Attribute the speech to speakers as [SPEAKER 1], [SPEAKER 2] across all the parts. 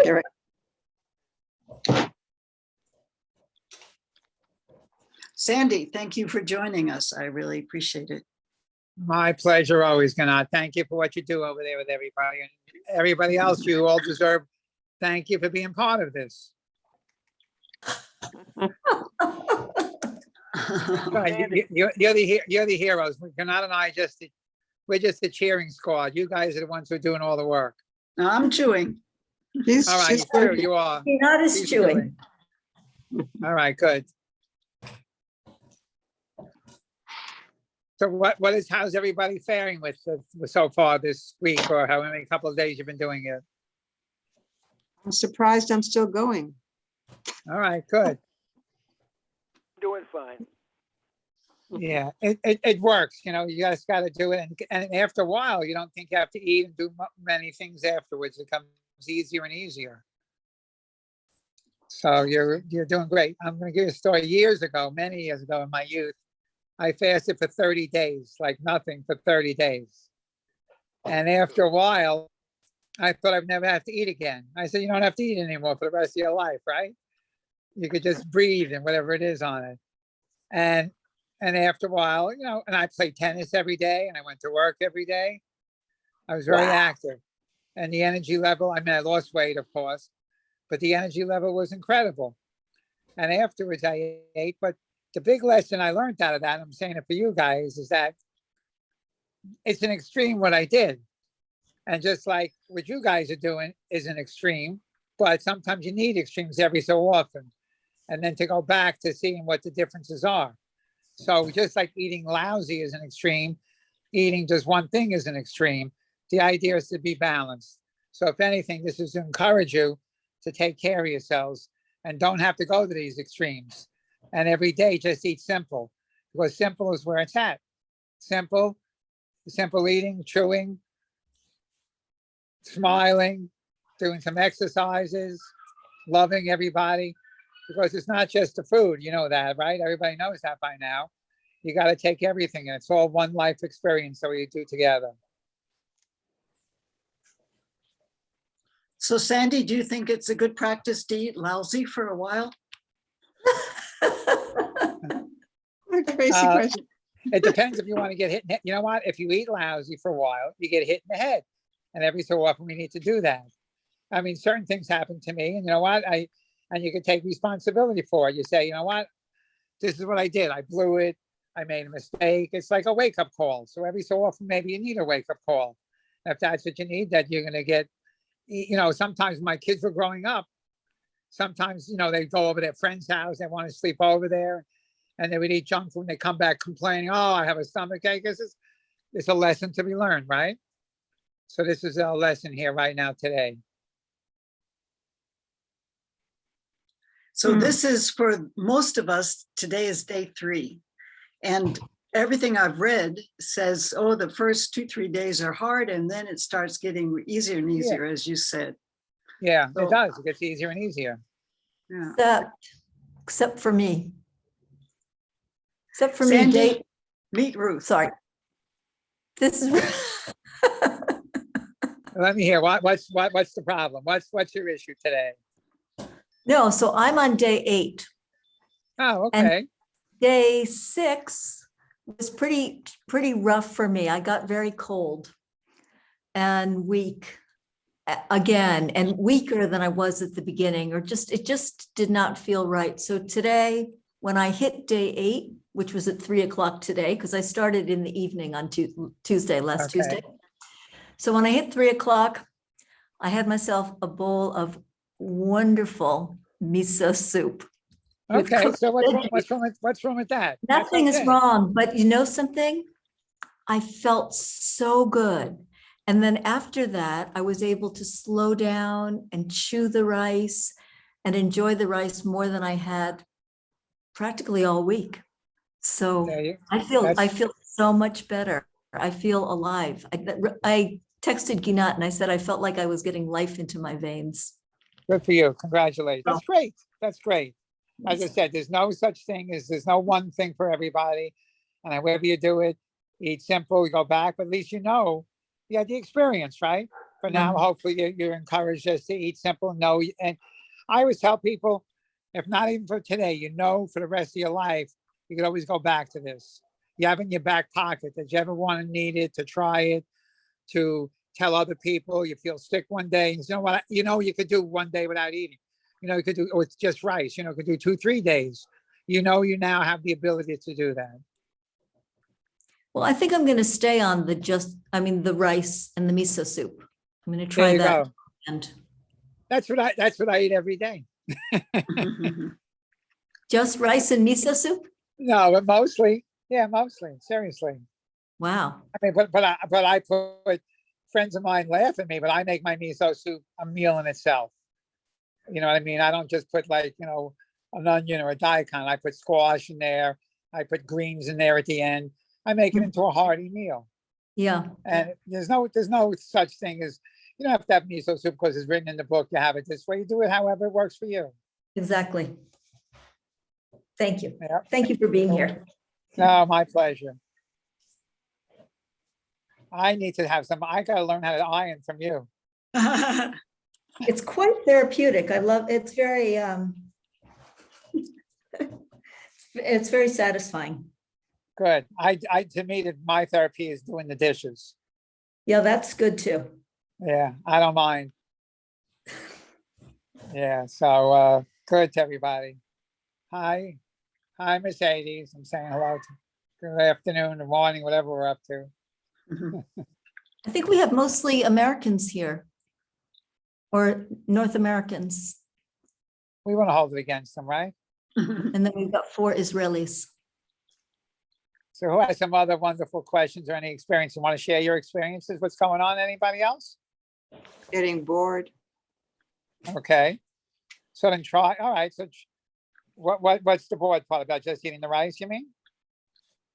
[SPEAKER 1] Gary. Sandy, thank you for joining us. I really appreciate it.
[SPEAKER 2] My pleasure always, Gannat. Thank you for what you do over there with everybody. And everybody else, you all deserve. Thank you for being part of this. Right, you're the heroes. Gannat and I we're just the cheering squad. You guys are the ones who are doing all the work.
[SPEAKER 1] I'm chewing.
[SPEAKER 2] All right,
[SPEAKER 3] She's
[SPEAKER 2] true, you are.
[SPEAKER 4] Not as
[SPEAKER 2] She's
[SPEAKER 4] chewing.
[SPEAKER 2] All right, good. So how's everybody faring with so far this week, or how many couple of days you've been doing it?
[SPEAKER 3] I'm surprised I'm still going.
[SPEAKER 2] All right, good.
[SPEAKER 5] Doing fine.
[SPEAKER 2] Yeah, it works, you just got to do it. And after a while, you don't think you have to eat and do many things afterwards. It becomes easier and easier. So you're doing great. I'm going to give you a story. Many years ago in my youth, I fasted for 30 days, like nothing for 30 days. And after a while, I thought I'd never have to eat again. I said, you don't have to eat anymore for the rest of your life, right? You could just breathe and whatever it is on it. And after a while, and I played tennis every day and I went to work every day. I was very active. And the energy level, I lost weight, of course, but the energy level was incredible. And afterwards I ate, but the big lesson I learned out of that, I'm saying it for you guys, is that it's an extreme what I did. And just like what you guys are doing is an extreme, but sometimes you need extremes every so often. And then to go back to seeing what the differences are. So just like eating lousy is an extreme, eating just one thing is an extreme. The idea is to be balanced. So if anything, this is to encourage you to take care of yourselves and don't have to go to these extremes. And every day just eat simple, because simple is where it's at. Simple eating, chewing, smiling, doing some exercises, loving everybody. Because it's not just the food, you know that, right? Everybody knows that by now. You got to take everything, and it's all one life experience, so you do together.
[SPEAKER 1] So Sandy, do you think it's a good practice to eat lousy for a while?
[SPEAKER 3] What a crazy question.
[SPEAKER 2] It depends if you want to get hit. You know what? If you eat lousy for a while, you get hit in the head. And every so often we need to do that. I mean, certain things happen to me, and you know what? And you can take responsibility for it. You say, you know what? This is what I did. I blew it. I made a mistake. It's like a wake-up call. So every so often, maybe you need a wake-up call. If that's what you need, that you're going to get, sometimes my kids were growing up. Sometimes, they go over their friend's house. They want to sleep over there. And they would eat junk food. And they come back complaining, oh, I have a stomach ache. It's a lesson to be learned, right? So this is a lesson here right now today.
[SPEAKER 1] So this is, for most of us, today is day 3. And everything I've read says, oh, the first 2-3 days are hard, and then it starts getting easier and easier, as you said.
[SPEAKER 2] Yeah,
[SPEAKER 1] So-
[SPEAKER 2] it does. It gets easier and easier.
[SPEAKER 1] Yeah.
[SPEAKER 4] Except for me. Except for
[SPEAKER 1] Sandy,
[SPEAKER 4] me,
[SPEAKER 1] meet Ruth.
[SPEAKER 4] sorry. This is.
[SPEAKER 2] Let me hear. What's the problem? What's your issue today?
[SPEAKER 4] No, so I'm on day 8.
[SPEAKER 2] Oh, okay.
[SPEAKER 4] Day 6 was pretty rough for me. I got very cold and weak again, and weaker than I was at the beginning, or it just did not feel right. So today, when I hit day 8, which was at 3:00 today, because I started in the evening on Tuesday, last
[SPEAKER 2] Okay.
[SPEAKER 4] Tuesday. So when I hit 3:00, I had myself a bowl of wonderful miso soup. with
[SPEAKER 2] Okay.
[SPEAKER 4] cooked
[SPEAKER 2] So
[SPEAKER 4] veggies.
[SPEAKER 2] what's wrong with that? That's
[SPEAKER 4] Nothing is
[SPEAKER 2] okay.
[SPEAKER 4] wrong, but you know something? I felt so good. And then after that, I was able to slow down and chew the rice and enjoy the rice more than I had practically all week. So
[SPEAKER 2] There you-
[SPEAKER 4] I feel
[SPEAKER 2] that's-
[SPEAKER 4] so much better. I feel alive. I texted Ginat and I said I felt like I was getting life into my veins.
[SPEAKER 2] Good for you. Congratulations.
[SPEAKER 4] Oh.
[SPEAKER 2] That's great. That's great. As I said, there's no such thing as, there's no one thing for everybody. And however you do it, eat simple, you go back, but at least you had the experience, right? But now hopefully you're encouraged just to eat simple. No, and I always tell people, if not even for today, for the rest of your life, you could always go back to this. You have it in your back pocket that you ever want to need it, to try it, to tell other people. You feel sick one day, you know what? You could do one day without eating. You could do with just rice. You could do 2-3 days. You now have the ability to do that.
[SPEAKER 4] Well, I think I'm going to stay on the rice and the miso soup. I'm going to try that.
[SPEAKER 2] Go.
[SPEAKER 4] And
[SPEAKER 2] That's what I eat every day.
[SPEAKER 4] just rice and miso soup?
[SPEAKER 2] No, but mostly, seriously.
[SPEAKER 4] Wow.
[SPEAKER 2] I mean, but I put, friends of mine laugh at me, but I make my miso soup a meal in itself. You know what I mean? I don't just put an onion or a daikon. I put squash in there. I put greens in there at the end. I make it into a hearty meal.
[SPEAKER 4] Yeah.
[SPEAKER 2] And there's no such thing as, you don't have to have miso soup because it's written in the book. You have it this way. You do it however it works for you.
[SPEAKER 4] Exactly. Thank you.
[SPEAKER 2] Yeah.
[SPEAKER 4] Thank you for being here.
[SPEAKER 2] No, my pleasure. I need to have some. I got to learn how to iron from you.
[SPEAKER 4] It's quite therapeutic. I love it's very it's very satisfying.
[SPEAKER 2] Good. To me, my therapy is doing the dishes.
[SPEAKER 4] Yeah, that's good too.
[SPEAKER 2] Yeah, I don't mind. Yeah, so good to everybody. Hi, Mercedes. I'm saying hello. Good afternoon, or morning, whatever we're up to.
[SPEAKER 4] I think we have mostly Americans here or North Americans.
[SPEAKER 2] We want to hold it against them, right?
[SPEAKER 4] And then we've got 4 Israelis.
[SPEAKER 2] So who has some other wonderful questions or any experience? You want to share your experiences? What's going on? Anybody else?
[SPEAKER 3] Getting bored.
[SPEAKER 2] Okay. So then try. All right. So what's the board part about? Just eating the rice, you mean?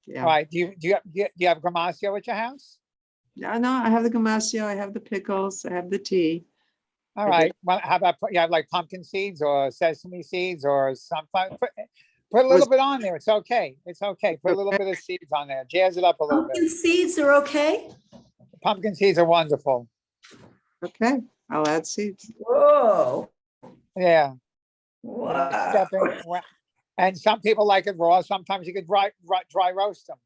[SPEAKER 3] Yeah.
[SPEAKER 2] All right. Do you have gramasio at your house?
[SPEAKER 3] No, I have the gamasio, I have the pickles, I have the tea.
[SPEAKER 2] All
[SPEAKER 3] I
[SPEAKER 2] right.
[SPEAKER 3] did.
[SPEAKER 2] Well, how about you have like pumpkin seeds or sesame seeds or something? Put a little bit on there. It's okay. It's okay. Put a little bit of seeds on there. Jazz it up a little
[SPEAKER 4] Pumpkin
[SPEAKER 2] bit.
[SPEAKER 4] seeds are okay?
[SPEAKER 2] Pumpkin seeds are wonderful.
[SPEAKER 3] Okay, I'll add seeds.
[SPEAKER 4] Whoa.
[SPEAKER 2] Yeah.
[SPEAKER 4] Wow.
[SPEAKER 2] And some people like it raw. Sometimes you could dry roast them.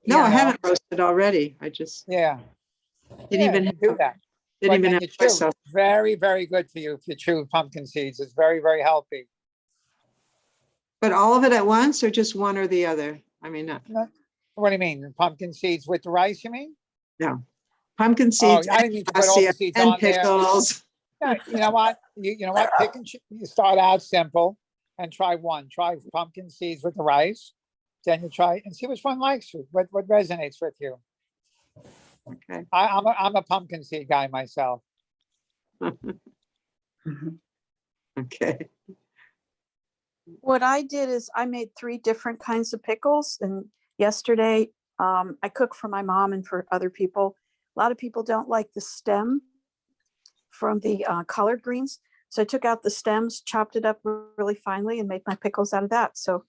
[SPEAKER 3] No, I
[SPEAKER 2] know?
[SPEAKER 3] haven't roasted already. I just
[SPEAKER 2] Yeah.
[SPEAKER 3] didn't even
[SPEAKER 2] you do
[SPEAKER 3] have,
[SPEAKER 2] that.
[SPEAKER 3] didn't
[SPEAKER 2] But
[SPEAKER 3] even
[SPEAKER 2] then
[SPEAKER 3] have
[SPEAKER 2] you chew.
[SPEAKER 3] myself.
[SPEAKER 2] Very, very good for you if you chew pumpkin seeds. It's very, very healthy.
[SPEAKER 3] But all of it at once or just one or the other? I mean,
[SPEAKER 2] What do you mean? Pumpkin seeds with the rice, you mean?
[SPEAKER 3] no. Pumpkin
[SPEAKER 2] Oh,
[SPEAKER 3] seeds
[SPEAKER 2] I didn't mean to put all the seeds
[SPEAKER 3] and
[SPEAKER 2] on there.
[SPEAKER 3] pickles.
[SPEAKER 2] Yeah, you know what? You know what? You start out simple and try one. Try pumpkin seeds with the rice. Then you try and see which one likes you. What resonates with you.
[SPEAKER 3] Okay.
[SPEAKER 2] I'm a pumpkin seed guy myself.
[SPEAKER 3] Okay.
[SPEAKER 6] What I did is I made 3 different kinds of pickles, and yesterday I cooked for my mom and for other people. A lot of people don't like the stem from the collard greens, so I took out the stems, chopped it up really finely, and made my pickles out of that. So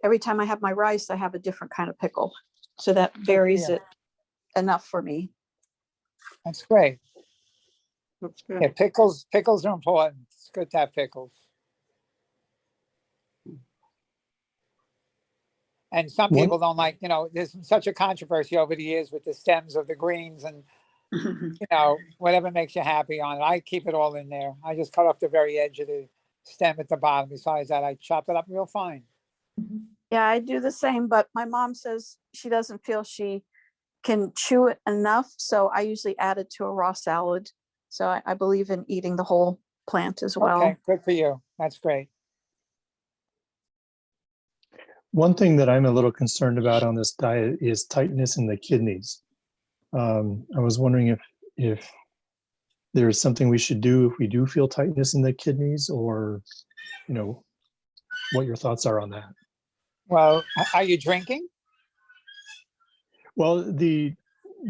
[SPEAKER 6] every time I have my rice, I have a different kind of pickle, so that varies it enough for me.
[SPEAKER 2] That's great.
[SPEAKER 3] That's good.
[SPEAKER 2] Yeah, pickles are important. It's good to have pickles. And some
[SPEAKER 7] One-
[SPEAKER 2] people don't like, there's been such a controversy over the years with the stems of the greens and, whatever makes you happy on it. I keep it all in there. I just cut off the very edge of the stem at the bottom. Besides that, I chop it up real fine.
[SPEAKER 6] Yeah, I do the same, but my mom says she doesn't feel she can chew it enough, so I usually add it to a raw salad. So I believe in eating the whole plant as well.
[SPEAKER 2] Okay, good for you. That's great.
[SPEAKER 7] One thing that I'm a little concerned about on this diet is tightness in the kidneys. I was wondering if there's something we should do if we do feel tightness in the kidneys, or what your thoughts are on that.
[SPEAKER 2] Well, are you drinking?
[SPEAKER 7] Well, the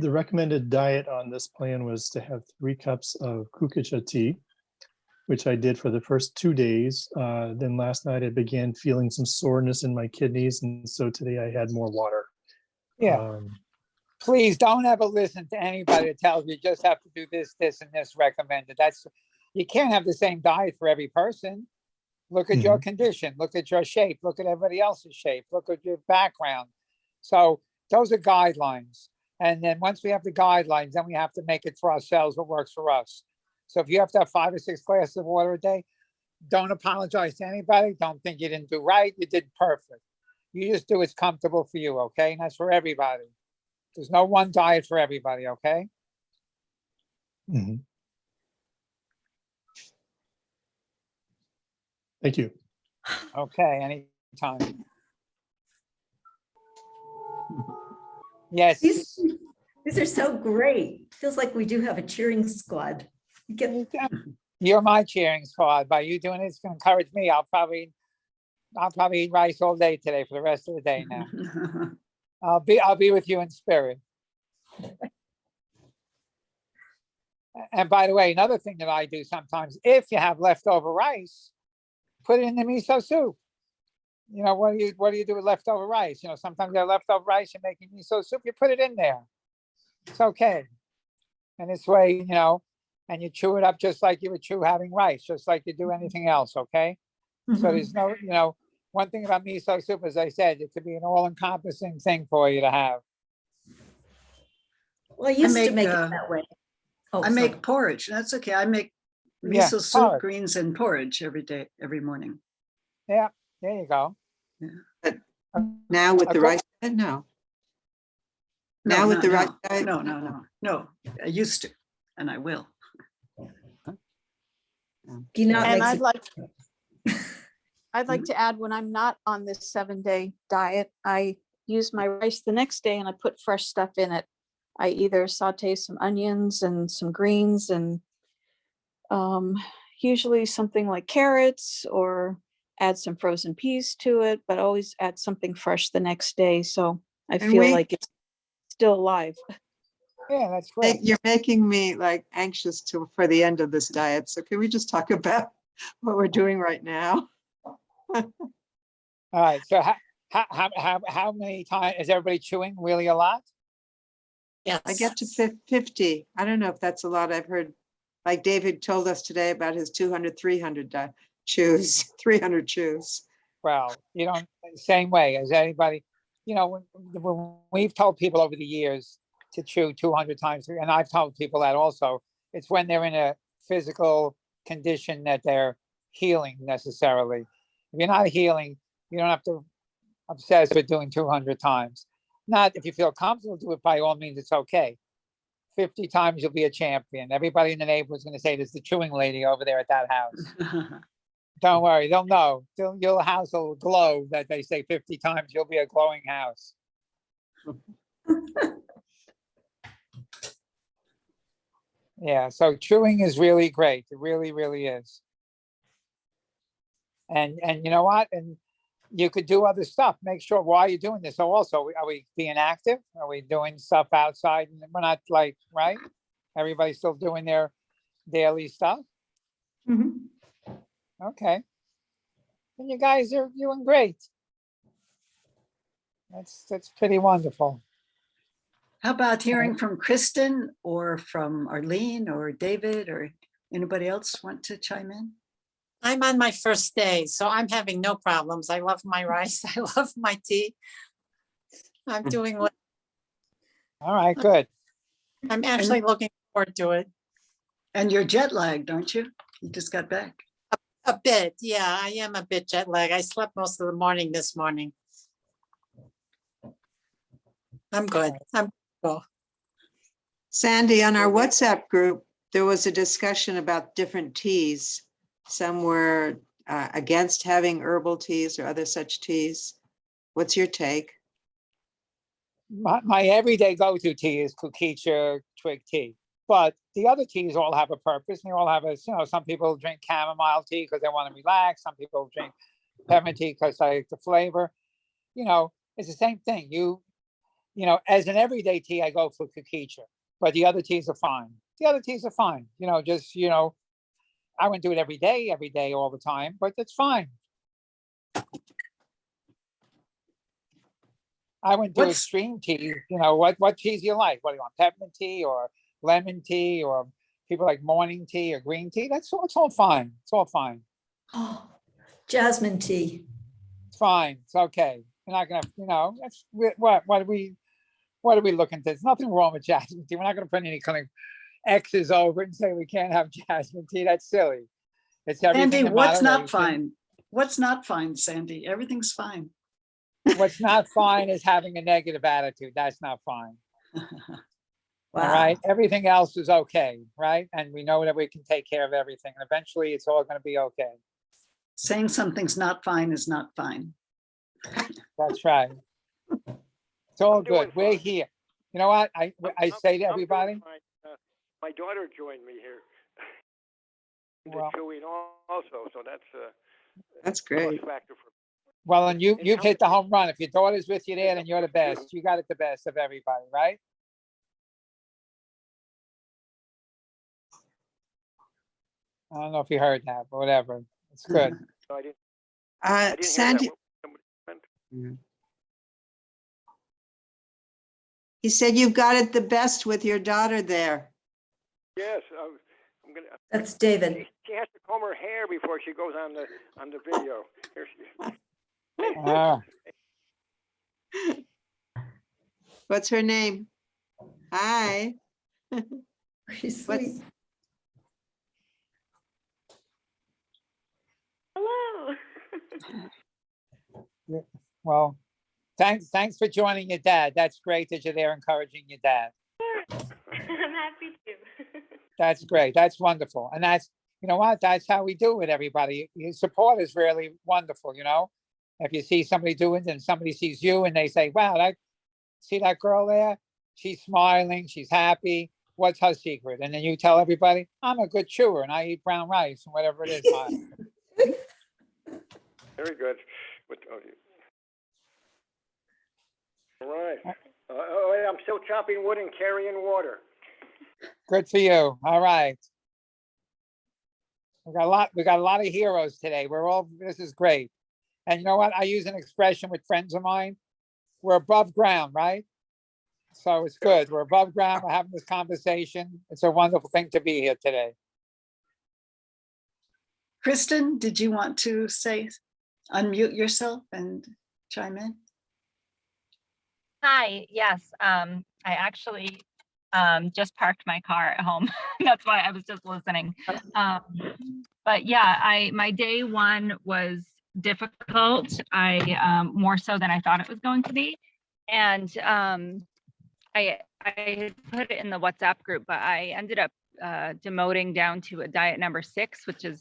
[SPEAKER 7] recommended diet on this plan was to have 3 cups of kukacha tea, which I did for the first 2 days. Then last night I began feeling some soreness in my kidneys, and so today I had more water.
[SPEAKER 2] Yeah. please don't ever listen to anybody that tells you just have to do this, this, and this recommended. You can't have the same diet for every person. Look at your condition, look at your shape, look at everybody else's shape, look at your background. So those are guidelines. And then once we have the guidelines, then we have to make it for ourselves what works for us. So if you have to have 5 or 6 glasses of water a day, don't apologize to anybody. Don't think you didn't do right. You did perfect. You just do what's comfortable for you, okay? And that's for everybody. There's no one diet for everybody, okay?
[SPEAKER 7] Mhm. Thank you.
[SPEAKER 2] Okay, anytime. Yes.
[SPEAKER 4] These are so great. Feels like we do have a cheering squad. You get-
[SPEAKER 2] You're my cheering squad. By you doing this, it's gonna encourage me. I'll probably eat rice all day today for the rest of the day now. I'll be with you in spirit. And by the way, another thing that I do sometimes, if you have leftover rice, put it in the miso soup. You know, what do you do with leftover rice? You know, sometimes you have leftover rice, you're making miso soup, you put it in there. It's okay. And this way, you know, and you chew it up just like you would chew having rice, just like you do anything else, okay? So there's no, you know, one thing about miso soup, as I said, it could be an all-encompassing thing for you to have.
[SPEAKER 4] Well, I used to
[SPEAKER 1] make,
[SPEAKER 4] make it that way. Oh,
[SPEAKER 1] I
[SPEAKER 4] sorry.
[SPEAKER 1] make porridge. That's okay. I make
[SPEAKER 2] Yeah,
[SPEAKER 1] miso soup,
[SPEAKER 2] porridge.
[SPEAKER 1] greens, and porridge every day, every morning.
[SPEAKER 2] Yeah, there you go.
[SPEAKER 3] Now with the
[SPEAKER 2] Okay.
[SPEAKER 3] rice, diet? No.
[SPEAKER 1] No,
[SPEAKER 3] Now with
[SPEAKER 1] no,
[SPEAKER 3] the
[SPEAKER 1] no,
[SPEAKER 3] rice diet?
[SPEAKER 1] no. I used to, and I will.
[SPEAKER 4] Gina
[SPEAKER 6] And
[SPEAKER 4] makes
[SPEAKER 6] I'd like to add, when I'm not on this 7-day diet, I use my rice the next day and I put fresh stuff in it. I either saute some onions and some greens and usually something like carrots, or add some frozen peas to it, but always add something fresh the next day. So I
[SPEAKER 3] And
[SPEAKER 6] feel
[SPEAKER 3] we-
[SPEAKER 6] like it's still alive.
[SPEAKER 2] Yeah, that's great.
[SPEAKER 3] You're making me like anxious for the end of this diet. So can we just talk about what we're doing right now?
[SPEAKER 2] All right, so how many times is everybody chewing really a lot?
[SPEAKER 8] Yes.
[SPEAKER 3] I get to 50. I don't know if that's a lot. I've heard, like David told us today about his 200, 300 chews, 300 chews.
[SPEAKER 2] Well, you don't, same way as anybody, you know, when we've told people over the years to chew 200 times, and I've told people that also, it's when they're in a physical condition that they're healing necessarily. If you're not healing, you don't have to obsess with doing 200 times. Not if you feel comfortable, do it by all means, it's okay. 50 times you'll be a champion. Everybody in the neighborhood's going to say there's the chewing lady over there at that house. Don't worry, they'll know. Your house will glow that they say 50 times, you'll be a glowing house. Yeah, so chewing is really great. It really, really is. And you know what? And you could do other stuff. Make sure, why are you doing this? So also, are we being active? Are we doing stuff outside? We're not like, right? Everybody's still doing their daily stuff?
[SPEAKER 4] Mhm.
[SPEAKER 2] Okay. And you guys are doing great. That's pretty wonderful.
[SPEAKER 1] How about hearing from Kristen or from Arlene or David or anybody else want to chime in?
[SPEAKER 8] I'm on my first day, so I'm having no problems. I love my rice. I love my tea. I'm doing what
[SPEAKER 2] All right, good.
[SPEAKER 8] I'm actually looking forward to it.
[SPEAKER 1] And you're jet lagged, aren't you? You just got back.
[SPEAKER 8] A bit, yeah, I am a bit jet lag. I slept most of the morning this morning. I'm good. I'm cool.
[SPEAKER 3] Sandy, on our WhatsApp group, there was a discussion about different teas. Some were against having herbal teas or other such teas. What's your take?
[SPEAKER 2] My everyday go-to tea is kukicha twig tea, but the other teas all have a purpose. And they all have a, you know, some people drink chamomile tea because they want to relax. Some people drink peppermint tea because they like the flavor. You know, it's the same thing. You know, as an everyday tea, I go for kukicha, but the other teas are fine. The other teas are fine. You know, just, you know, I wouldn't do it every day, all the time, but it's fine. I wouldn't do
[SPEAKER 1] What's-
[SPEAKER 2] extreme tea. You know, what teas do you like? What do you want? Peppermint tea or lemon tea, or people like morning tea or green tea? It's all fine. It's all fine.
[SPEAKER 4] Oh, jasmine tea.
[SPEAKER 2] It's fine. It's okay. You're not gonna, that's what are we looking to? There's nothing wrong with jasmine tea. We're not gonna put any kind of X's over it and say we can't have jasmine tea. That's silly. It's everything
[SPEAKER 1] Sandy,
[SPEAKER 2] in
[SPEAKER 1] what's not
[SPEAKER 2] moderation.
[SPEAKER 1] fine? What's not fine, Sandy? Everything's fine.
[SPEAKER 2] What's not fine is having a negative attitude. That's not fine. All
[SPEAKER 4] Wow.
[SPEAKER 2] right. Everything else is okay, right? And we know that we can take care of everything. And eventually it's all going to be okay.
[SPEAKER 1] Saying something's not fine is not fine.
[SPEAKER 2] That's right. It's all
[SPEAKER 5] I'm doing
[SPEAKER 2] good. We're
[SPEAKER 5] fine.
[SPEAKER 2] here. You know what? I
[SPEAKER 5] I'm-
[SPEAKER 2] say to
[SPEAKER 5] I'm doing
[SPEAKER 2] everybody,
[SPEAKER 5] fine. My daughter joined me here. Into
[SPEAKER 2] Well-
[SPEAKER 5] chewing also, so that's
[SPEAKER 3] That's
[SPEAKER 5] a plus
[SPEAKER 3] great.
[SPEAKER 5] factor for.
[SPEAKER 2] well, and you've
[SPEAKER 5] how
[SPEAKER 2] hit the
[SPEAKER 5] many-
[SPEAKER 2] home run. If your daughter's with you there, then you're the best. You got it the best of everybody, right? I don't know if you heard that, but whatever. It's good.
[SPEAKER 5] No, I didn't hear that.
[SPEAKER 3] Sandy,
[SPEAKER 5] What- somebody-
[SPEAKER 3] he said you've got it the best with your daughter there.
[SPEAKER 5] Yes, I'm gonna.
[SPEAKER 4] That's David.
[SPEAKER 5] She has to comb her hair before she goes on the video. Here she.
[SPEAKER 2] Ah,
[SPEAKER 3] What's her name? Hi.
[SPEAKER 4] She's
[SPEAKER 3] What's-
[SPEAKER 4] sweet.
[SPEAKER 9] Hello.
[SPEAKER 2] well, thanks for joining your dad. That's great that you're there encouraging your dad.
[SPEAKER 9] I'm happy to.
[SPEAKER 2] That's great. That's wonderful. And that's, you know what? That's how we do it, everybody. Your support is really wonderful, If you see somebody doing it and somebody sees you and they say, wow, see that girl there? She's smiling, she's happy. What's her secret? And then you tell everybody, I'm a good chewer and I eat brown rice and whatever it is.
[SPEAKER 5] Very good. All right. I'm still chopping wood and carrying water.
[SPEAKER 2] Good for you. All right. We got a lot of heroes today. This is great. And you know what? I use an expression with friends of mine. We're above ground, right? So it's good. We're above ground. We're having this conversation. It's a wonderful thing to be here today.
[SPEAKER 1] Kristen, did you want to unmute yourself and chime in?
[SPEAKER 10] Hi, yes, I actually just parked my car at home. That's why I was just listening. But yeah, my day one was difficult. More so than I thought it was going to be. And I had put it in the WhatsApp group, but I ended up demoting down to a diet number 6, which is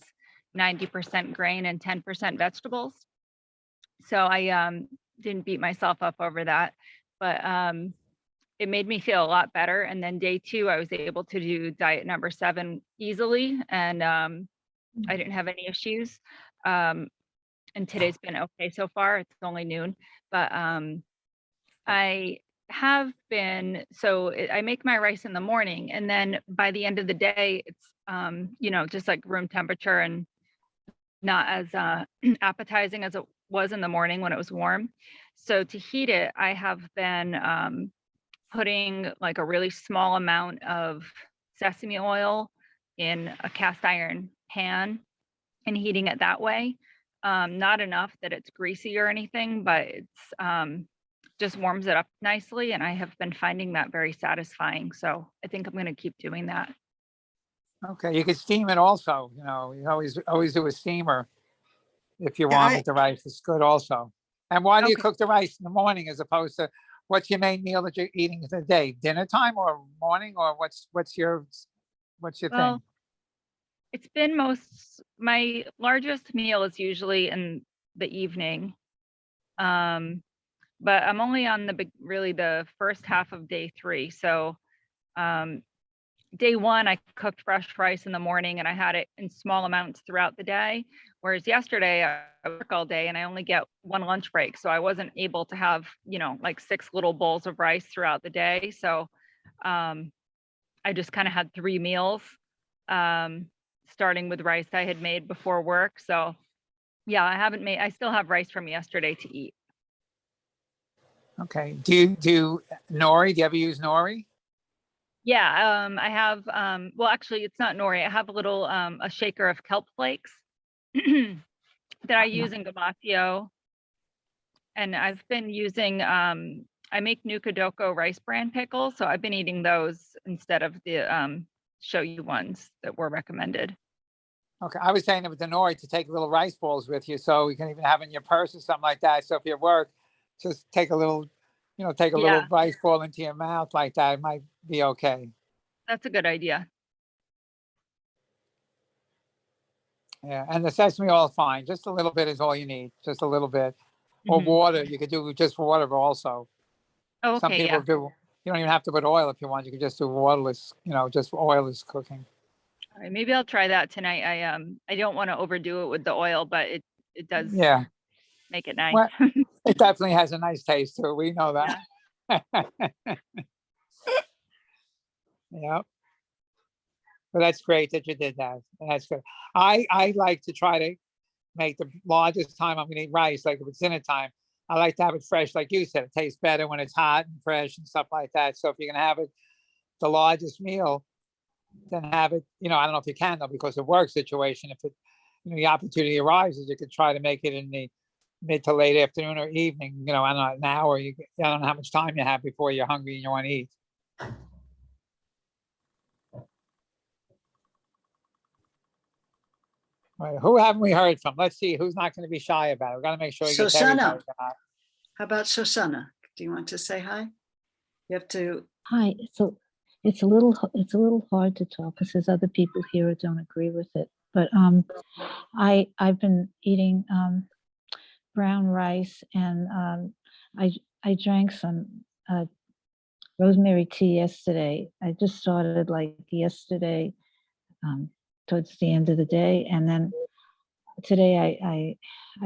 [SPEAKER 10] 90% grain and 10% vegetables. So I didn't beat myself up over that, but it made me feel a lot better. And then day 2, I was able to do diet number 7 easily, and I didn't have any issues. And today's been okay so far. It's only noon, but I have been, I make my rice in the morning, and then by the end of the day, it's, just like room temperature and not as appetizing as it was in the morning when it was warm. So to heat it, I have been putting like a really small amount of sesame oil in a cast iron pan and heating it that way. Not enough that it's greasy or anything, but it's just warms it up nicely. And I have been finding that very satisfying. So I think I'm going to keep doing that.
[SPEAKER 2] Okay, you could steam it also, you always do a steamer if you
[SPEAKER 3] Yeah,
[SPEAKER 2] want with the rice. It's good also. And why do you
[SPEAKER 10] Okay.
[SPEAKER 2] cook the rice in the morning as opposed to, what's your main meal that you're eating in the day? Dinner time or morning, or what's your thing?
[SPEAKER 10] Well, it's been my largest meal is usually in the evening. But I'm only on really the first half of day 3. So day 1, I cooked fresh rice in the morning and I had it in small amounts throughout the day. Whereas yesterday I work all day and I only get 1 lunch break. So I wasn't able to have, like 6 little bowls of rice throughout the day. So I just kind of had 3 meals, starting with rice I had made before work. So yeah, I still have rice from yesterday to eat.
[SPEAKER 2] Okay. Do nori? Do you ever use nori?
[SPEAKER 10] Yeah, I have, well, actually, it's not nori. I have a little, a shaker of kelp flakes that I use in gamasio. And I've been using, I make Nukadoko rice bran pickles, so I've been eating those instead of the shoyu ones that were recommended.
[SPEAKER 2] Okay, I was saying that with the nori to take little rice balls with you, so you can even have in your purse or something like that. So if you work, just take a little, take a little
[SPEAKER 10] Yeah.
[SPEAKER 2] rice ball into your mouth like that. It might be okay.
[SPEAKER 10] That's a good idea.
[SPEAKER 2] Yeah, and the sesame oil, fine. Just a little bit is all you need. Just a little bit, or
[SPEAKER 10] Mhm.
[SPEAKER 2] water. You could do just water also.
[SPEAKER 10] Oh,
[SPEAKER 2] Some
[SPEAKER 10] okay,
[SPEAKER 2] people
[SPEAKER 10] yeah.
[SPEAKER 2] do. You don't even have to put oil if you want. You can just do waterless. Just oilless cooking.
[SPEAKER 10] All right, maybe I'll try that tonight. I don't want to overdo it with the oil, but it does
[SPEAKER 2] Yeah.
[SPEAKER 10] make it nice.
[SPEAKER 2] Well, it definitely has a nice taste to it. We know that. Yeah. But that's great that you did that. That's good. I like to try to make the largest time I'm gonna eat rice, like if it's dinner time. I like to have it fresh, like you said. It tastes better when it's hot and fresh and stuff like that. So if you're gonna have it the largest meal, then have it, I don't know if you can though, because of work situation. If the opportunity arises, you could try to make it in the mid to late afternoon or evening, I don't know, an hour. I don't know how much time you have before you're hungry and you want to eat. Right. Who haven't we heard from? Let's see who's not going to be shy about it. We've got to make sure we get to everybody.
[SPEAKER 1] Shoshana, how about Shoshana? Do you want to say hi? You have to,
[SPEAKER 11] Hi, it's a little hard to talk because there's other people here who don't agree with it. But I've been eating brown rice and I drank some rosemary tea yesterday. I just started like yesterday towards the end of the day, and then today I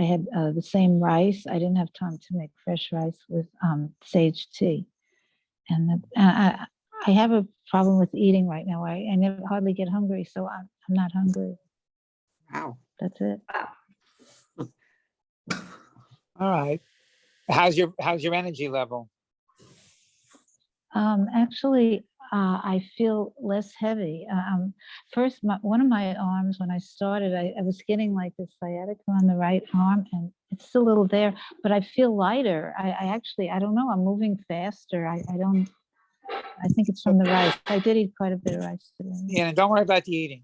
[SPEAKER 11] had the same rice. I didn't have time to make fresh rice with sage tea. And I have a problem with eating right now. I never hardly get hungry, so I'm not hungry.
[SPEAKER 3] Wow.
[SPEAKER 11] That's it.
[SPEAKER 2] All right. How's your energy level?
[SPEAKER 11] Actually, I feel less heavy. First, one of my arms, when I started, I was getting like this sciatica on the right arm, and it's still a little there, but I feel lighter. I actually, I don't know, I'm moving faster. I think it's from the rice. I did eat quite a bit of rice today.
[SPEAKER 2] Yeah, and don't worry about the eating.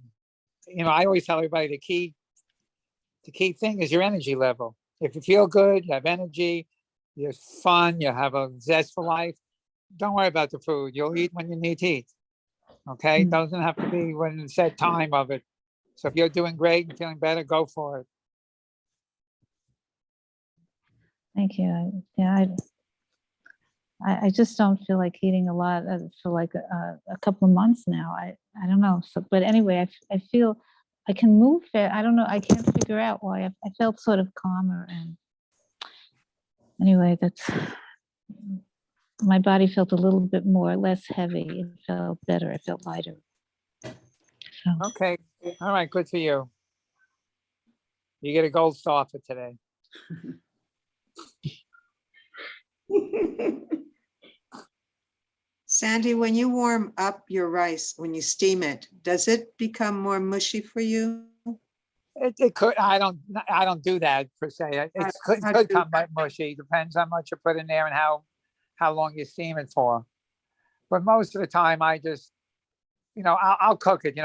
[SPEAKER 2] I always tell everybody the key thing is your energy level. If you feel good, you have energy, you have fun, you have a zest for life, don't worry about the food. You'll eat when you need to eat. Okay? It doesn't have to be when the set time of it. So if you're doing great and feeling better, go for it.
[SPEAKER 11] Thank you. I just don't feel like eating a lot for like a couple of months now. I don't know. So, but anyway, I feel I can move. I don't know. I can't figure out why. I felt sort of calmer, and anyway, my body felt a little bit less heavy. It felt better. It felt lighter. So.
[SPEAKER 2] Okay. All right. Good for you. You get a gold star for today.
[SPEAKER 3] Sandy, when you warm up your rice, when you steam it, does it become more mushy for you?
[SPEAKER 2] It could. I don't do that per se. It could come back mushy. Depends how much you put in there and how long you steam it for. But most of the time, I just, I'll cook it.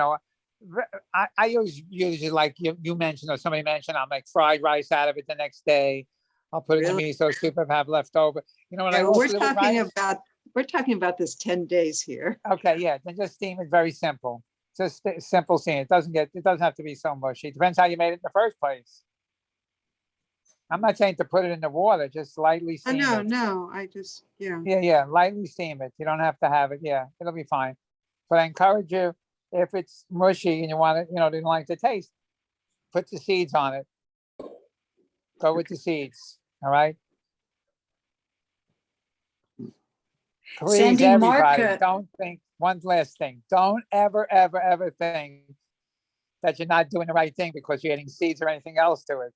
[SPEAKER 2] I usually like you mentioned or somebody mentioned, I'll make fried rice out of it the next day. I'll put it in the miso soup if I have left over. What I also do with rice?
[SPEAKER 3] We're talking about this 10 days here.
[SPEAKER 2] Okay, yeah, then just steam it. Very simple. Just simple steam. It doesn't have to be so mushy. It depends how you made it in the first place. I'm not saying to put it in the water, just lightly steam it.
[SPEAKER 3] No, I just,
[SPEAKER 2] Yeah, lightly steam it. You don't have to have it. Yeah, it'll be fine. But I encourage you, if it's mushy and you want it, didn't like the taste, put the seeds on it. Go with the seeds. All right. Please,
[SPEAKER 1] Sandy,
[SPEAKER 2] everybody,
[SPEAKER 1] Mark,
[SPEAKER 2] don't think, one last thing, don't ever, ever, ever think that you're not doing the right thing because you're adding seeds or anything else to it.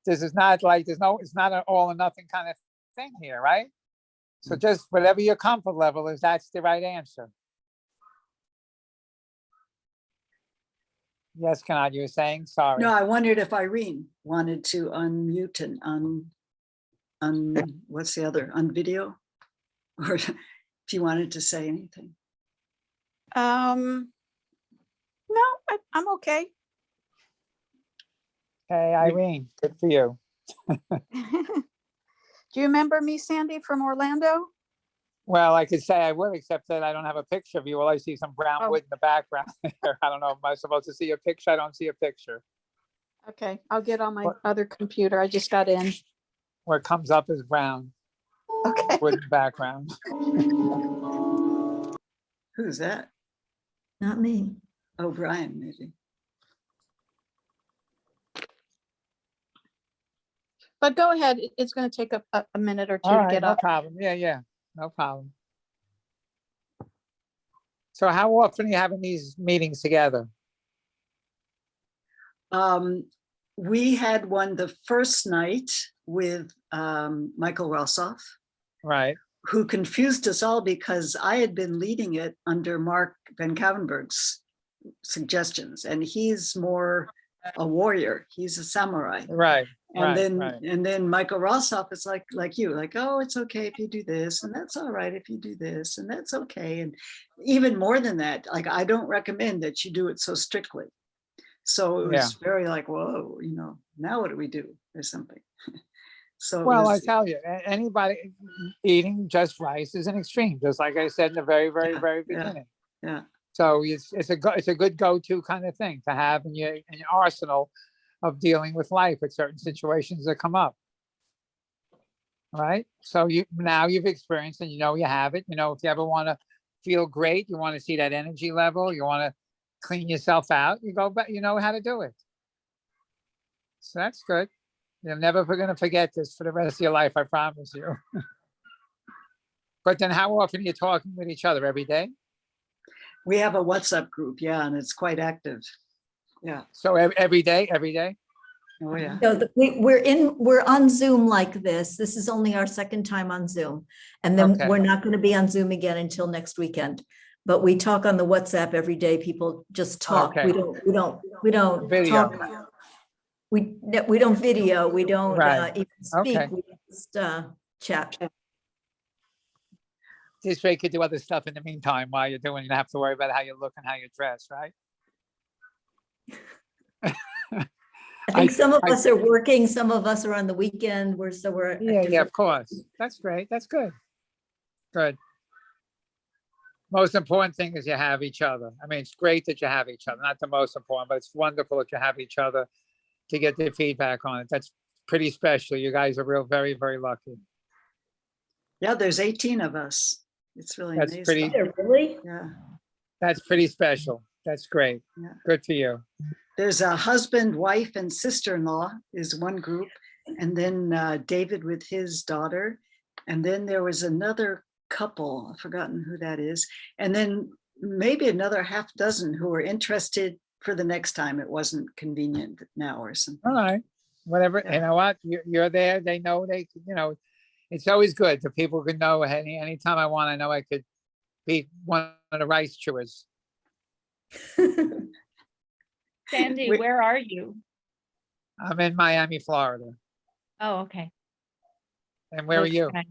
[SPEAKER 2] This is not like, it's not an all or nothing kind of thing here, right? So just whatever your comfort level is, that's the right answer. Yes, Kanad, you were saying, sorry.
[SPEAKER 1] No, I wondered if Irene wanted to unmute and what's the other, on video? Or if you wanted to say anything.
[SPEAKER 6] No, I'm okay.
[SPEAKER 2] Hey, Irene, good for you.
[SPEAKER 6] Do you remember me, Sandy, from Orlando?
[SPEAKER 2] Well, I could say I would, except that I don't have a picture of you. Well, I see some brown
[SPEAKER 6] Oh.
[SPEAKER 2] wood in the background. I don't know, am I supposed to see a picture? I don't see a picture.
[SPEAKER 6] Okay, I'll get on my
[SPEAKER 2] What?
[SPEAKER 6] other computer. I just got in.
[SPEAKER 2] Where it comes up as brown,
[SPEAKER 6] Okay.
[SPEAKER 2] wooden background.
[SPEAKER 1] Who's that?
[SPEAKER 4] Not me.
[SPEAKER 1] Oh, Brian, maybe.
[SPEAKER 6] But go ahead. It's going to take a minute or two
[SPEAKER 2] All
[SPEAKER 6] to
[SPEAKER 2] right,
[SPEAKER 6] get
[SPEAKER 2] no
[SPEAKER 6] up.
[SPEAKER 2] problem. Yeah, no problem. So how often are you having these meetings together?
[SPEAKER 1] We had one the first night with Michael Rossoff,
[SPEAKER 2] Right,
[SPEAKER 1] who confused us all because I had been leading it under Mark Van Cavenberg's suggestions, and he's more a warrior. He's a samurai.
[SPEAKER 2] right.
[SPEAKER 1] And then Michael Rossoff is like you, like, oh, it's okay if you do this, and that's all right if you do this, and that's okay. And even more than that, like, I don't recommend that you do it so strictly. So it was very like, whoa, now what do we do or something? So
[SPEAKER 2] Well, I tell you, anybody eating just rice is an extreme, just like I said in the very beginning.
[SPEAKER 1] Yeah.
[SPEAKER 2] So it's a good go-to kind of thing to have in your arsenal of dealing with life with certain situations that come up. Right? So now you've experienced and you have it. If you ever want to feel great, you want to see that energy level, you want to clean yourself out, you go back, you know how to do it. So that's good. You're never going to forget this for the rest of your life, I promise you. But then how often are you talking with each other? Every day?
[SPEAKER 1] We have a WhatsApp group, yeah, and it's quite active. Yeah.
[SPEAKER 2] So every day?
[SPEAKER 1] Oh, yeah.
[SPEAKER 4] No, we're on Zoom like this. This is only our second time on Zoom. And then
[SPEAKER 2] Okay.
[SPEAKER 4] we're not going to be on Zoom again until next weekend. But we talk on the WhatsApp every day. People just talk.
[SPEAKER 2] Okay.
[SPEAKER 4] We don't
[SPEAKER 2] Video.
[SPEAKER 4] talk. We don't video. We don't
[SPEAKER 2] Right.
[SPEAKER 4] even speak.
[SPEAKER 2] Okay.
[SPEAKER 4] We just chat.
[SPEAKER 2] This way you could do other stuff in the meantime while you're doing, you don't have to worry about how you look and how you dress, right?
[SPEAKER 4] I think some of us are working, some of us are on the weekend. We're
[SPEAKER 2] Yeah, of course. That's great. That's good. Good. Most important thing is you have each other. I mean, it's great that you have each other. Not the most important, but it's wonderful that you have each other to get the feedback on it. That's pretty special. You guys are very, very lucky.
[SPEAKER 1] Yeah, there's 18 of us. It's really
[SPEAKER 2] That's
[SPEAKER 1] amazing.
[SPEAKER 2] pretty,
[SPEAKER 4] Really?
[SPEAKER 1] Yeah.
[SPEAKER 2] that's pretty special. That's great.
[SPEAKER 1] Yeah.
[SPEAKER 2] Good for you.
[SPEAKER 1] There's a husband, wife, and sister-in-law is one group. And then David with his daughter. And then there was another couple, I've forgotten who that is. And then maybe another half dozen who were interested for the next time. It wasn't convenient now or something.
[SPEAKER 2] All right. Whatever.
[SPEAKER 1] Yeah.
[SPEAKER 2] You know what? You're there. They know it's always good that people can know anytime I want, I know I could be one of the rice chewers.
[SPEAKER 10] Sandy,
[SPEAKER 1] We-
[SPEAKER 10] where are you?
[SPEAKER 2] I'm in Miami, Florida.
[SPEAKER 10] Oh, okay.
[SPEAKER 2] And where are you?
[SPEAKER 10] Okay.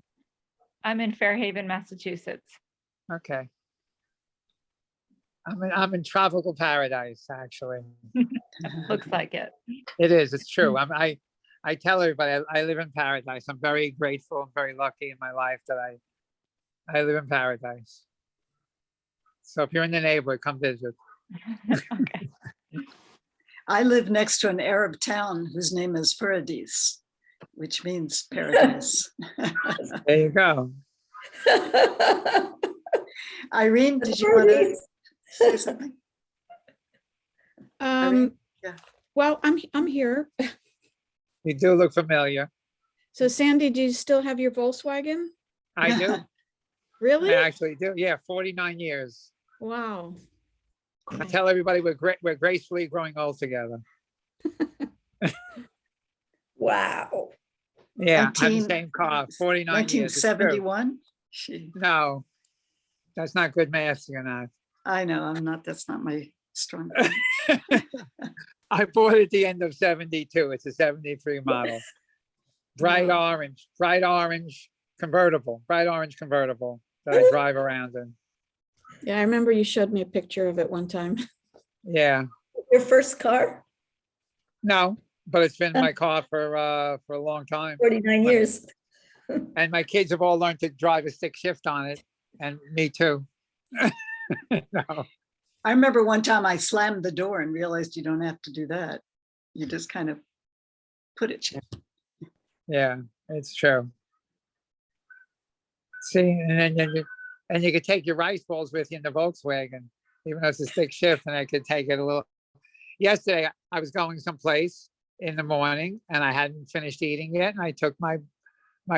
[SPEAKER 10] I'm in Fairhaven, Massachusetts.
[SPEAKER 2] Okay. I'm in tropical paradise, actually.
[SPEAKER 10] Looks like it.
[SPEAKER 2] It is. It's true. I tell everybody I live in paradise. I'm very grateful and very lucky in my life that I live in paradise. So if you're in the neighborhood, come visit.
[SPEAKER 10] Okay.
[SPEAKER 1] I live next to an Arab town whose name is Paradis, which means paradise.
[SPEAKER 2] There you go.
[SPEAKER 1] Irene, did you want to say something? Irene? Yeah.
[SPEAKER 6] Well, I'm here.
[SPEAKER 2] You do look familiar.
[SPEAKER 6] So Sandy, do you still have your Volkswagen?
[SPEAKER 2] I do.
[SPEAKER 6] Really?
[SPEAKER 2] I actually do. Yeah, 49 years.
[SPEAKER 6] Wow.
[SPEAKER 2] I tell everybody we're gracefully growing old together.
[SPEAKER 4] Wow.
[SPEAKER 2] Yeah, I have the
[SPEAKER 1] 19
[SPEAKER 2] same car, 49 years. It's true.
[SPEAKER 1] 1971. She,
[SPEAKER 2] No, that's not good math, you're not.
[SPEAKER 1] I know, I'm not, that's not my strong point.
[SPEAKER 2] I bought it at the end of 72. It's a 73 model. Bright orange convertible, bright orange convertible that I drive around in.
[SPEAKER 6] Yeah, I remember you showed me a picture of it one time.
[SPEAKER 2] Yeah,
[SPEAKER 4] Your first car,
[SPEAKER 2] no, but it's been my car for a long time.
[SPEAKER 4] 49 years.
[SPEAKER 2] And my kids have all learned to drive a stick shift on it, and me too. No.
[SPEAKER 1] I remember one time I slammed the door and realized you don't have to do that. You just kind of put it.
[SPEAKER 2] Yeah, it's true. See, and you could take your rice balls with you in the Volkswagen, even though it's a stick shift, and I could take it a little. Yesterday, I was going someplace in the morning, and I hadn't finished eating yet, and I took my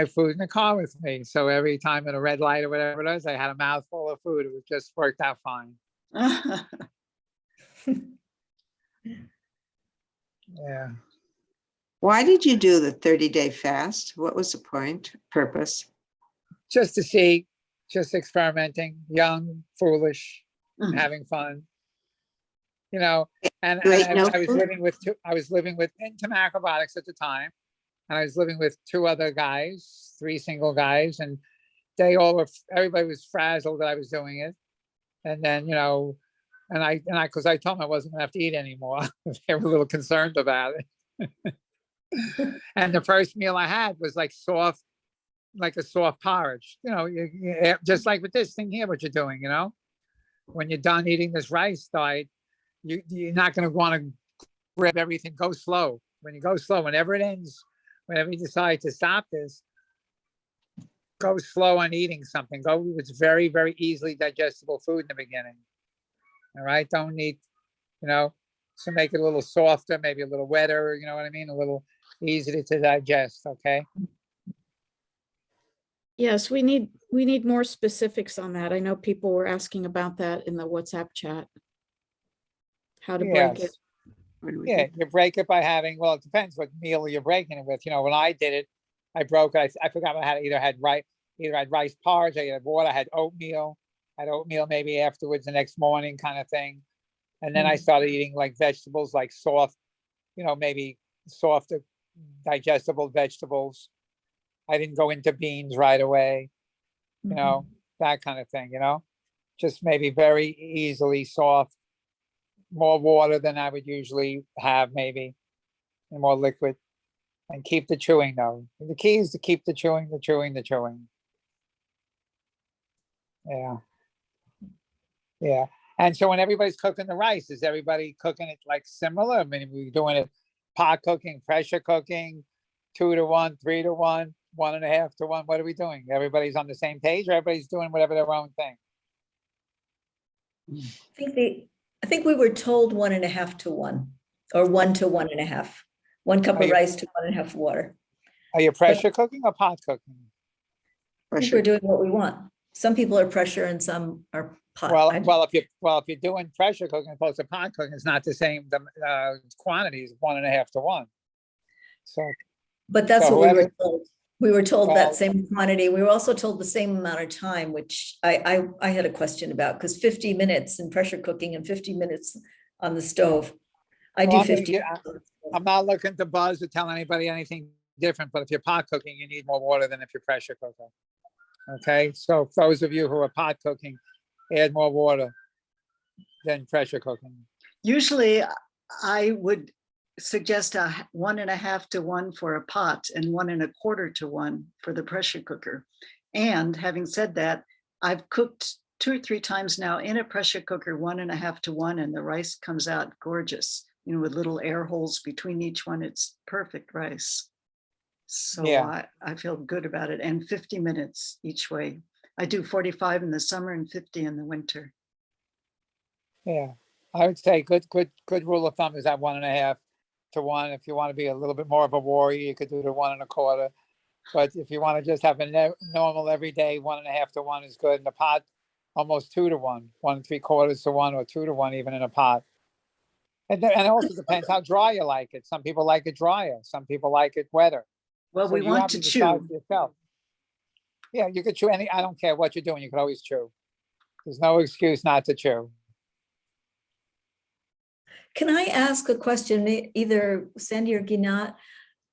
[SPEAKER 2] food in the car with me. So every time at a red light or whatever it was, I had a mouthful of food. It was just worked out fine. Yeah.
[SPEAKER 3] Why did you do the 30-day fast? What was the point, purpose?
[SPEAKER 2] Just to see, just experimenting, young, foolish, having fun. You know, and
[SPEAKER 3] You ate
[SPEAKER 2] I,
[SPEAKER 3] no
[SPEAKER 2] I was
[SPEAKER 3] food?
[SPEAKER 2] living with Intim Acrobatics at the time, and I was living with two other guys, three single guys, and everybody was frazzled that I was doing it. And then, you know, because I told them I wasn't gonna have to eat anymore. They were a little concerned about it. And the first meal I had was like a soft porridge, you know, just like with this thing here, what you're doing, you know, when you're done eating this rice diet, you're not going to want to grab everything. Go slow. When you go slow, whenever it ends, whenever you decide to stop this, go slow on eating something. It's very, very easily digestible food in the beginning. All right. Don't need, you know, so make it a little softer, maybe a little wetter, you know what I mean? A little easier to digest. Okay.
[SPEAKER 6] Yes, we need more specifics on that. I know people were asking about that in the WhatsApp chat. How to break it.
[SPEAKER 2] Yes. Yeah, you break it by having, well, it depends what meal you're breaking it with. You know, when I did it, I broke it. I forgot I had either had rice porridge, I had water, I had oatmeal. Maybe afterwards the next morning kind of thing. And then I started eating like vegetables, like soft, you know, maybe softer digestible vegetables. I didn't go into beans right away, you know, that kind of thing, you know, just maybe very easily soft, more water than I would usually have, maybe, and more liquid, and keep the chewing though. The key is to keep the chewing. Yeah. Yeah. And so when everybody's cooking the rice, is everybody cooking it like similar? I mean, we're doing it pot cooking, pressure cooking, 2-to-1, 3-to-1, 1.5-to-1. What are we doing? Everybody's on the same page, or everybody's doing whatever their own thing?
[SPEAKER 4] I think we were told 1.5-to-1 or 1 to 1.5. 1 cup of rice to 1.5 water.
[SPEAKER 2] Are you pressure cooking or pot cooking?
[SPEAKER 4] I think we're doing what we want. Some people are pressure and some are pot.
[SPEAKER 2] Well, if you're doing pressure cooking opposed to pot cooking, it's not the same quantities, 1.5-to-1. So,
[SPEAKER 4] but that's
[SPEAKER 2] so
[SPEAKER 4] what we
[SPEAKER 2] whoever-
[SPEAKER 4] were told. We were told
[SPEAKER 2] Well-
[SPEAKER 4] that same quantity. We were also told the same amount of time, which I had a question about, because 50 minutes in pressure cooking and 50 minutes on the stove. I
[SPEAKER 2] Well,
[SPEAKER 4] do 50.
[SPEAKER 2] I'm not looking to buzz or tell anybody anything different, but if you're pot cooking, you need more water than if you're pressure cooking. Okay, so those of you who are pot cooking, add more water than pressure cooking.
[SPEAKER 1] Usually I would suggest a 1.5-to-1 for a pot and 1.25-to-1 for the pressure cooker. And having said that, I've cooked 2 or 3 times now in a pressure cooker, 1.5-to-1, and the rice comes out gorgeous, you know, with little air holes between each one. It's perfect rice. So
[SPEAKER 2] Yeah.
[SPEAKER 1] I feel good about it. And 50 minutes each way. I do 45 in the summer and 50 in the winter.
[SPEAKER 2] Yeah, I would say good rule of thumb is that 1.5-to-1. If you want to be a little bit more of a warrior, you could do the 1.25. But if you want to just have a normal everyday 1.5-to-1 is good. In the pot, almost 2-to-1, 1.75-to-1, or 2-to-1 even in a pot. And it also depends how dry you like it. Some people like it drier. Some people like it wetter.
[SPEAKER 1] Well,
[SPEAKER 2] So
[SPEAKER 1] we
[SPEAKER 2] you
[SPEAKER 1] want
[SPEAKER 2] have
[SPEAKER 1] to
[SPEAKER 2] decide
[SPEAKER 1] chew.
[SPEAKER 2] for yourself. Yeah, you could chew I don't care what you're doing, you could always chew. There's no excuse not to chew.
[SPEAKER 4] Can I ask a question, either Sandy or Ginat?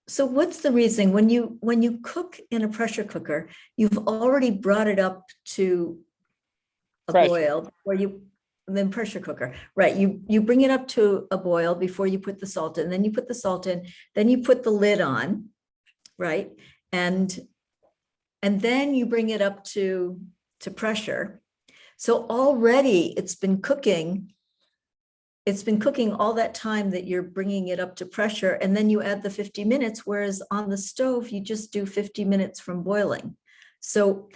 [SPEAKER 4] So what's the reason when you cook in a pressure cooker, you've already brought it up to a
[SPEAKER 2] Pressure.
[SPEAKER 4] boil, or then pressure cooker, right? You bring it up to a boil before you put the salt in, then you put the salt in, then you put the lid on, right? And then you bring it up to pressure. So already it's been cooking all that time that you're bringing it up to pressure, and then you add the 50 minutes, whereas on the stove, you just do 50 minutes from boiling. So,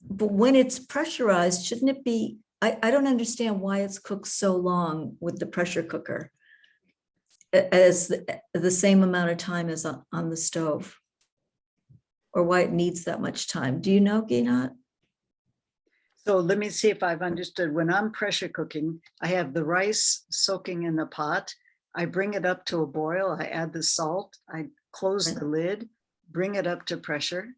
[SPEAKER 4] but when it's pressurized, shouldn't it be, I don't understand why it's cooked so long with the pressure cooker as the same amount of time as on the stove, or why it needs that much time. Do you know, Ginat?
[SPEAKER 1] So let me see if I've understood. When I'm pressure cooking, I have the rice soaking in the pot. I bring it up to a boil. I add the salt. I close the lid, bring it up to pressure,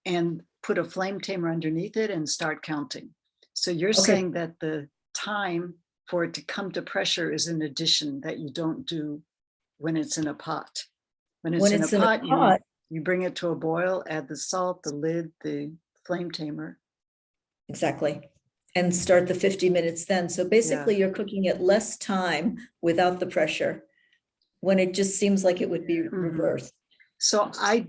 [SPEAKER 1] and put a flame tamer underneath it and start counting. So you're saying that the time for it to come to pressure is an addition that you don't do when it's in a pot. When it's in a pot, you bring it to a boil, add the salt, the lid, the flame tamer.
[SPEAKER 4] Exactly. And start the 50 minutes then. So basically you're cooking at less time without the pressure, when it just seems like it would be reversed.
[SPEAKER 1] So I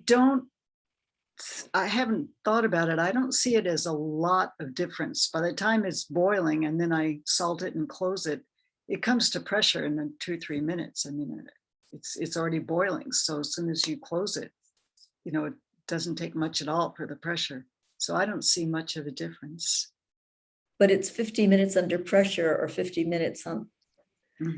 [SPEAKER 1] haven't thought about it. I don't see it as a lot of difference. By the time it's boiling and then I salt it and close it, it comes to pressure in 2-3 minutes. I mean, it's already boiling. So as soon as you close it, it doesn't take much at all for the pressure. So I don't see much of a difference.
[SPEAKER 4] But it's 50 minutes under pressure or 50 minutes on.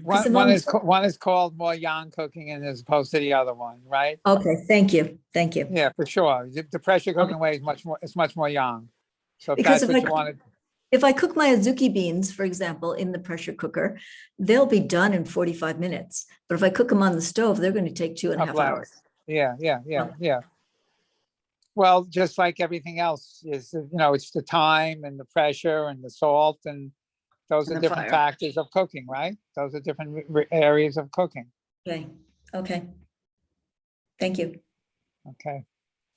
[SPEAKER 2] One is called more yang cooking and as opposed to the other one, right?
[SPEAKER 4] Okay, thank you.
[SPEAKER 2] Yeah, for sure. The pressure cooking way is much more yang. So if
[SPEAKER 4] Because
[SPEAKER 2] that's what you wanted.
[SPEAKER 4] If I cook my azuki beans, for example, in the pressure cooker, they'll be done in 45 minutes. But if I cook them on the stove, they're going to take 2.5 hours.
[SPEAKER 2] Yeah. Well, just like everything else is, it's the time and the pressure and the salt, and those are different factors of cooking, right? Those are different areas of cooking.
[SPEAKER 4] Okay. Thank you.
[SPEAKER 2] Okay.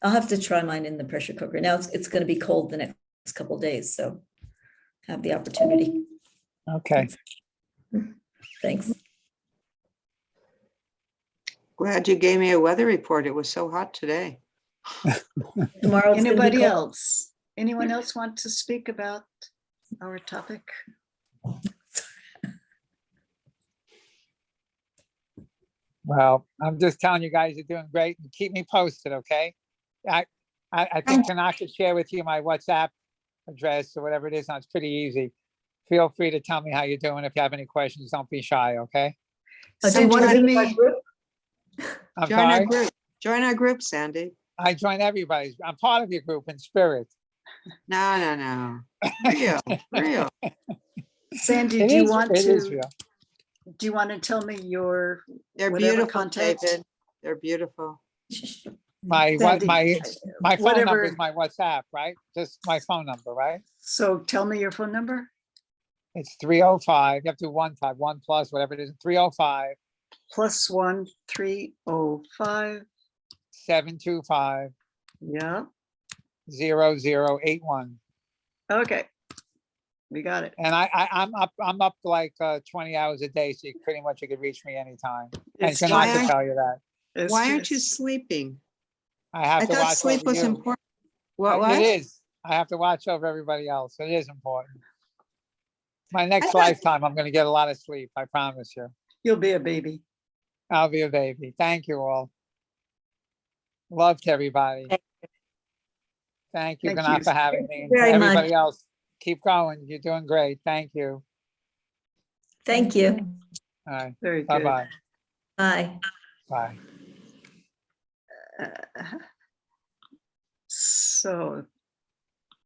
[SPEAKER 4] I'll have to try mine in the pressure cooker. Now it's going to be cold the next couple of days, so have the opportunity.
[SPEAKER 2] Okay.
[SPEAKER 4] Thanks.
[SPEAKER 3] Glad you gave me a weather report. It was so hot today.
[SPEAKER 4] Tomorrow.
[SPEAKER 1] Anybody else? Anyone else want to speak about our topic?
[SPEAKER 2] Well, I'm just telling you guys you're doing great. Keep me posted, okay? I think I could share with you my WhatsApp address or whatever it is. And it's pretty easy. Feel free to tell me how you're doing. If you have any questions, don't be shy, okay?
[SPEAKER 4] Do you want to be my group?
[SPEAKER 2] I'm sorry?
[SPEAKER 3] Join our group, Sandy.
[SPEAKER 2] I join everybody's. I'm part of your group in spirit.
[SPEAKER 3] No. Real.
[SPEAKER 1] Sandy, do you want to tell me your
[SPEAKER 3] They're beautiful, contact? David. They're beautiful.
[SPEAKER 2] My
[SPEAKER 1] Sandy,
[SPEAKER 2] phone number is my WhatsApp, right? Just my phone number, right?
[SPEAKER 1] So tell me your phone number.
[SPEAKER 2] It's 305. You have to do 1 plus whatever it is. 305
[SPEAKER 1] +1 305
[SPEAKER 2] 725
[SPEAKER 1] Yeah.
[SPEAKER 2] 0081.
[SPEAKER 1] Okay. We got it.
[SPEAKER 2] And I'm up like 20 hours a day, so you could reach me anytime. And can I tell you that?
[SPEAKER 3] Why aren't you sleeping?
[SPEAKER 2] I
[SPEAKER 3] thought sleep was important. What?
[SPEAKER 2] It is. I have to watch over everybody else. It is important. My next lifetime, I'm going to get a lot of sleep. I promise you.
[SPEAKER 1] You'll be a baby.
[SPEAKER 2] I'll be a baby. Thank you all. Love to everybody. Thank you, Gana, for having me. And everybody else, keep going. You're doing great. Thank you.
[SPEAKER 4] Thank you.
[SPEAKER 2] All right.
[SPEAKER 1] Very good.
[SPEAKER 2] Bye-bye.
[SPEAKER 4] Bye.
[SPEAKER 2] Bye.
[SPEAKER 1] So